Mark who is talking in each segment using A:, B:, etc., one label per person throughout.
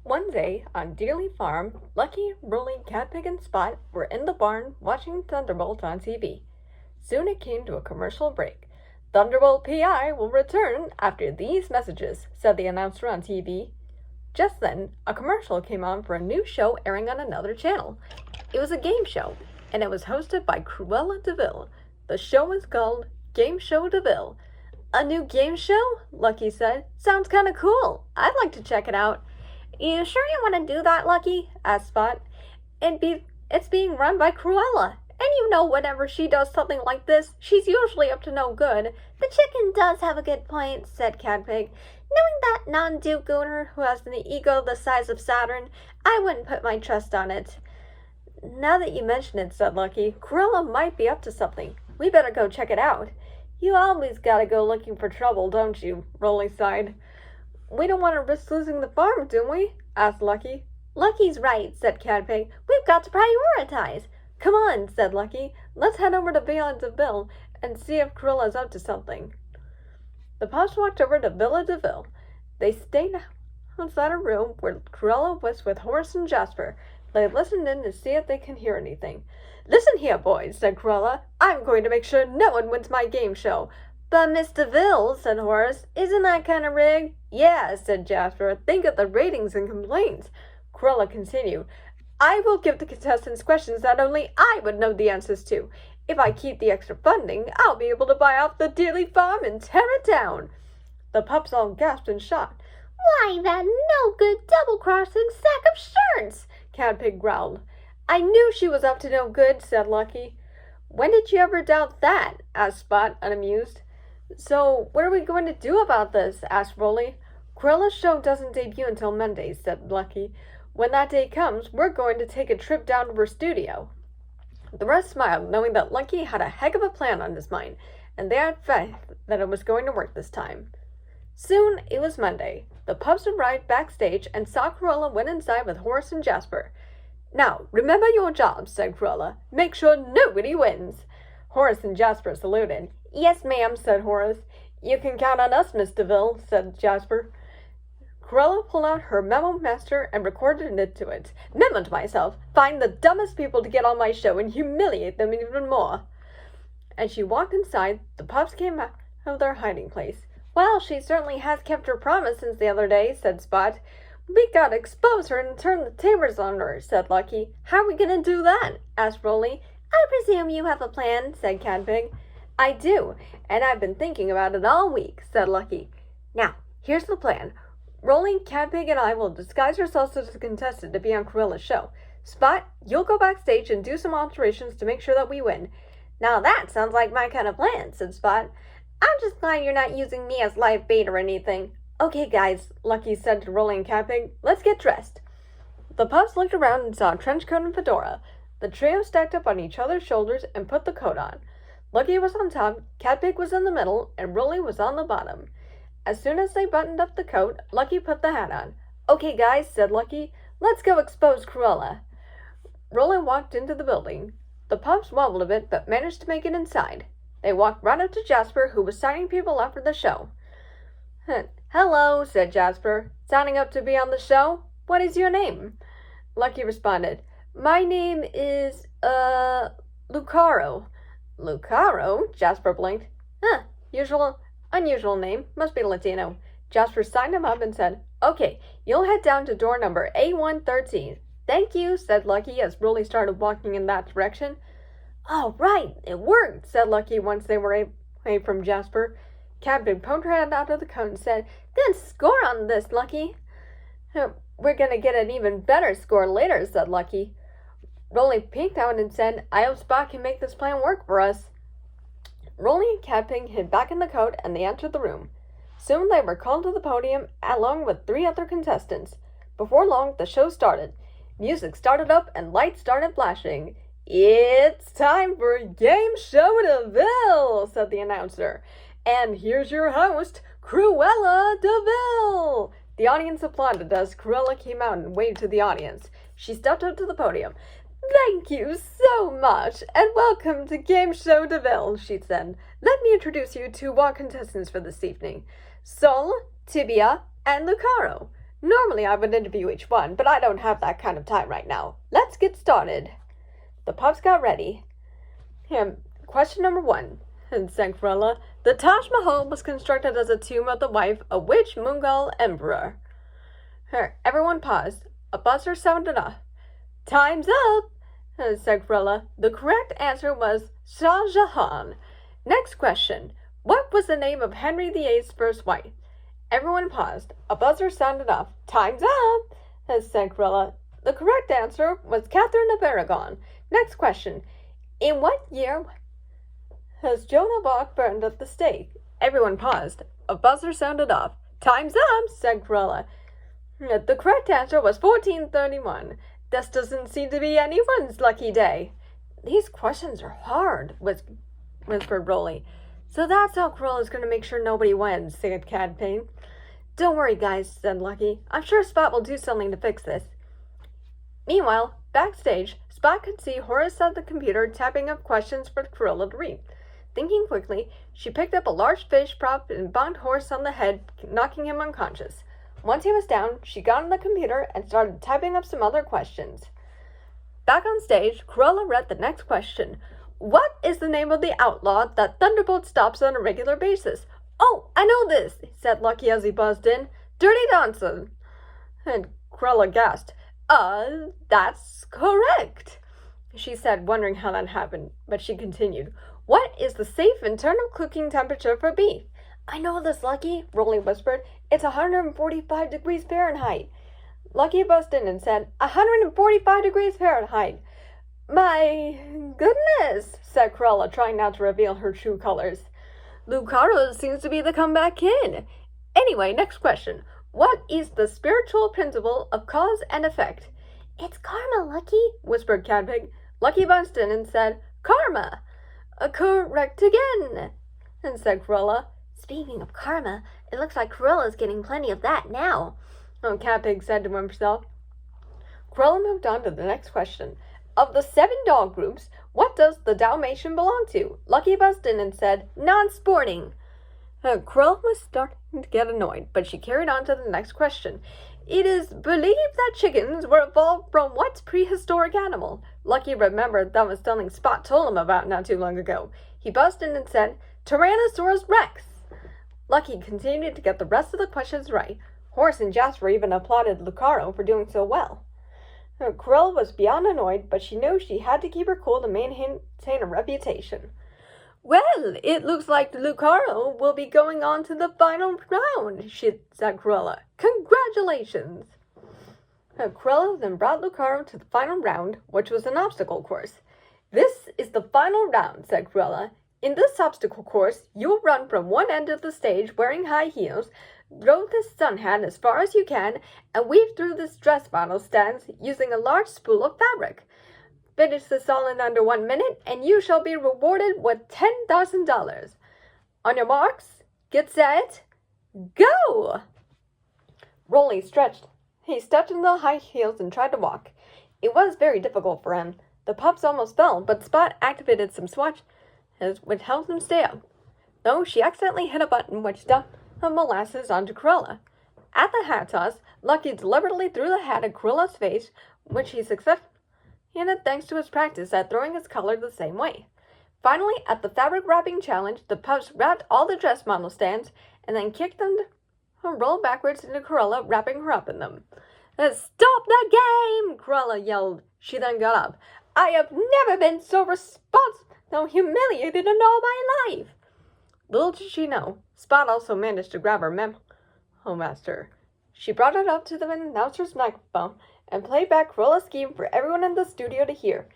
A: One day, on Dearly Farm, Lucky, Rolly, Catpig, and Spot were in the barn watching Thunderbolt on TV. Soon it came to a commercial break. Thunderbolt PI will return after these messages, said the announcer on TV. Just then, a commercial came on for a new show airing on another channel. It was a game show, and it was hosted by Cruella de Vil. The show was called Game Show de Vil. A new game show? Lucky said. Sounds kinda cool. I'd like to check it out. You sure you want to do that, Lucky? Asked Spot. It's being run by Cruella. And you know whenever she does something like this, she's usually up to no good. The chicken does have a good point, said Catpig. Knowing that non-do-gooder who has an ego the size of Saturn, I wouldn't put my trust on it. Now that you mention it, said Lucky, Cruella might be up to something. We better go check it out. You always gotta go looking for trouble, don't you? Rolly sighed. We don't want to risk losing the farm, do we? Asked Lucky. Lucky's right, said Catpig. We've got to prioritize. Come on, said Lucky. Let's head over to Villa de Vil and see if Cruella's up to something. The pups walked over to Villa de Vil. They stayed outside a room where Cruella was with Horace and Jasper. They listened in to see if they could hear anything. Listen here, boys, said Cruella. I'm going to make sure no one wins my game show. But Miss de Vil, said Horace, isn't that kind of rigged? Yeah, said Jasper. Think of the ratings and complaints. Cruella continued. I will give the contestants questions that only I would know the answers to. If I keep the extra funding, I'll be able to buy off the Dearly Farm and tear it down. The pups all gasped in shock. Why, that no-good double-crossing sack of shirts, Catpig growled. I knew she was up to no good, said Lucky. When did you ever doubt that? Asked Spot, unamused. So, what are we going to do about this? Asked Rolly. Cruella's show doesn't debut until Monday, said Lucky. When that day comes, we're going to take a trip down to her studio. The rest smiled, knowing that Lucky had a heck of a plan on his mind, and they had faith that it was going to work this time. Soon, it was Monday. The pups arrived backstage and saw Cruella went inside with Horace and Jasper. Now, remember your jobs, said Cruella. Make sure nobody wins. Horace and Jasper saluted. Yes, ma'am, said Horace. You can count on us, Miss de Vil, said Jasper. Cruella pulled out her memo master and recorded it to it. Memo to myself, find the dumbest people to get on my show and humiliate them even more. As she walked inside, the pups came out of their hiding place. Well, she certainly has kept her promise since the other day, said Spot. We gotta expose her and turn the tables on her, said Lucky. How are we gonna do that? Asked Rolly. I presume you have a plan, said Catpig. I do, and I've been thinking about it all week, said Lucky. Now, here's the plan. Rolly, Catpig, and I will disguise ourselves as a contestant to be on Cruella's show. Spot, you'll go backstage and do some alterations to make sure that we win. Now that sounds like my kind of plan, said Spot. I'm just glad you're not using me as live bait or anything. Okay, guys, Lucky said to Rolly and Catpig, let's get dressed. The pups looked around and saw a trench coat and fedora. The trio stacked up on each other's shoulders and put the coat on. Lucky was on top, Catpig was in the middle, and Rolly was on the bottom. As soon as they buttoned up the coat, Lucky put the hat on. Okay, guys, said Lucky, let's go expose Cruella. Rolly walked into the building. The pups wobbled a bit, but managed to make it inside. They walked right up to Jasper, who was signing people up for the show. Hello, said Jasper. Signing up to be on the show? What is your name? Lucky responded. My name is, Lucaro. Lucaro? Jasper blinked. Unusual name. Must be Latino. Jasper signed him up and said, Okay, you'll head down to door number A113. Thank you, said Lucky as Rolly started walking in that direction. All right, it worked, said Lucky once they were away from Jasper. Catpig poked her head out of the coat and said, Good score on this, Lucky. We're going to get an even better score later, said Lucky. Rolly peeked out and said, I hope Spot can make this plan work for us. Rolly and Catpig hid back in the coat and they entered the room. Soon they were called to the podium along with 3 other contestants. Before long, the show started. Music started up and lights started flashing. It's time for Game Show de Vil, said the announcer. And here's your host, Cruella de Vil. The audience applauded as Cruella came out and waved to the audience. She stepped up to the podium. Thank you so much, and welcome to Game Show de Vil, she said. Let me introduce you to our contestants for this evening. Sol, Tibia, and Lucaro. Normally I would interview each one, but I don't have that kind of time right now. Let's get started. The pups got ready. Question number 1, said Cruella. The Taj Mahal was constructed as a tomb of the wife of which Mughal emperor? Everyone paused. A buzzer sounded off. Time's up, said Cruella. The correct answer was Shah Jahan. Next question. What was the name of Henry VIII's first wife? Everyone paused. A buzzer sounded off. Time's up, said Cruella. The correct answer was Catherine of Aragon. Next question. In what year has Joan of Arc burned at the stake? Everyone paused. A buzzer sounded off. Time's up, said Cruella. The correct answer was 1431. This doesn't seem to be anyone's lucky day. These questions are hard, whispered Rolly. So that's how Cruella's going to make sure nobody wins, said Cadpane. Don't worry, guys, said Lucky. I'm sure Spot will do something to fix this. Meanwhile, backstage, Spot could see Horace at the computer typing up questions for Cruella to read. Thinking quickly, she picked up a large fish prop and bonked Horace on the head, knocking him unconscious. Once he was down, she got on the computer and started typing up some other questions. Back on stage, Cruella read the next question. What is the name of the outlaw that Thunderbolt stops on a regular basis? Oh, I know this, said Lucky as he buzzed in. Dirty Johnson. And Cruella gasped. That's correct, she said, wondering how that happened, but she continued. What is the safe internal cooking temperature for beef? I know this, Lucky, Rolly whispered. It's 145 degrees Fahrenheit. Lucky buzzed in and said, 145 degrees Fahrenheit. My goodness, said Cruella, trying not to reveal her true colors. Lucaro seems to be the comeback kid. Anyway, next question. What is the spiritual principle of cause and effect? It's karma, Lucky, whispered Cadpig. Lucky buzzed in and said, Karma. Correct again, and said Cruella. Speaking of karma, it looks like Cruella's getting plenty of that now, Cadpig said to himself. Cruella moved on to the next question. Of the 7 dog groups, what does the Dalmatian belong to? Lucky buzzed in and said, non-sporting. Cruella was starting to get annoyed, but she carried on to the next question. It is believed that chickens were evolved from what prehistoric animal? Lucky remembered that was something Spot told him about not too long ago. He buzzed in and said, Tyrannosaurus Rex. Lucky continued to get the rest of the questions right. Horace and Jasper even applauded Lucaro for doing so well. Cruella was beyond annoyed, but she knew she had to keep her cool to maintain a reputation. Well, it looks like Lucaro will be going on to the final round, said Cruella. Congratulations! Cruella then brought Lucaro to the final round, which was an obstacle course. This is the final round, said Cruella. In this obstacle course, you will run from one end of the stage wearing high heels, throw this sun hat as far as you can, and weave through this dress model stands using a large spool of fabric. Finish this all in under 1 minute, and you shall be rewarded with $10,000. On your marks, get set, go! Rolly stretched. He stepped into the high heels and tried to walk. It was very difficult for him. The pups almost fell, but Spot activated some swatches which helped him stay up. Though she accidentally hit a button which dumped molasses onto Cruella. At the hat toss, Lucky deliberately threw the hat at Cruella's face, which he successfully did thanks to his practice at throwing his color the same way. Finally, at the fabric wrapping challenge, the pups wrapped all the dress model stands and then kicked them to roll backwards into Cruella, wrapping her up in them. Stop the game! Cruella yelled. She then got up. I have never been so humiliated in all my life. Little did she know, Spot also managed to grab her memo master. She brought it up to the announcer's microphone and played back Cruella's scheme for everyone in the studio to hear.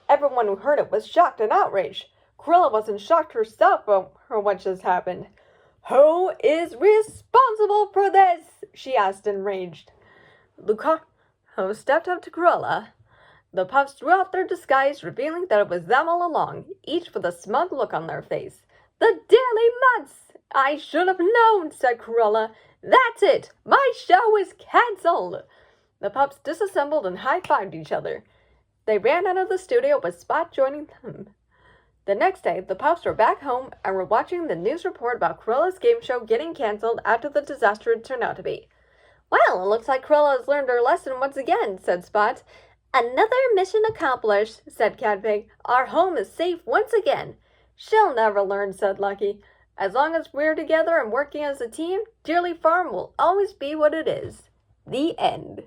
A: Everyone who heard it was shocked and outraged. Cruella wasn't shocked herself for what just happened. Who is responsible for this? She asked enraged. Lucaro stepped up to Cruella. The pups threw off their disguise, revealing that it was them all along, each with a smug look on their face. The Daily Mutts! I should have known, said Cruella. That's it! My show is cancelled! The pups disassembled and high-fived each other. They ran out of the studio with Spot joining them. The next day, the pups were back home and were watching the news report about Cruella's game show getting cancelled after the disaster it turned out to be. Well, it looks like Cruella has learned her lesson once again, said Spot. Another mission accomplished, said Cadpig. Our home is safe once again. She'll never learn, said Lucky. As long as we're together and working as a team, Dearly Farm will always be what it is. The end.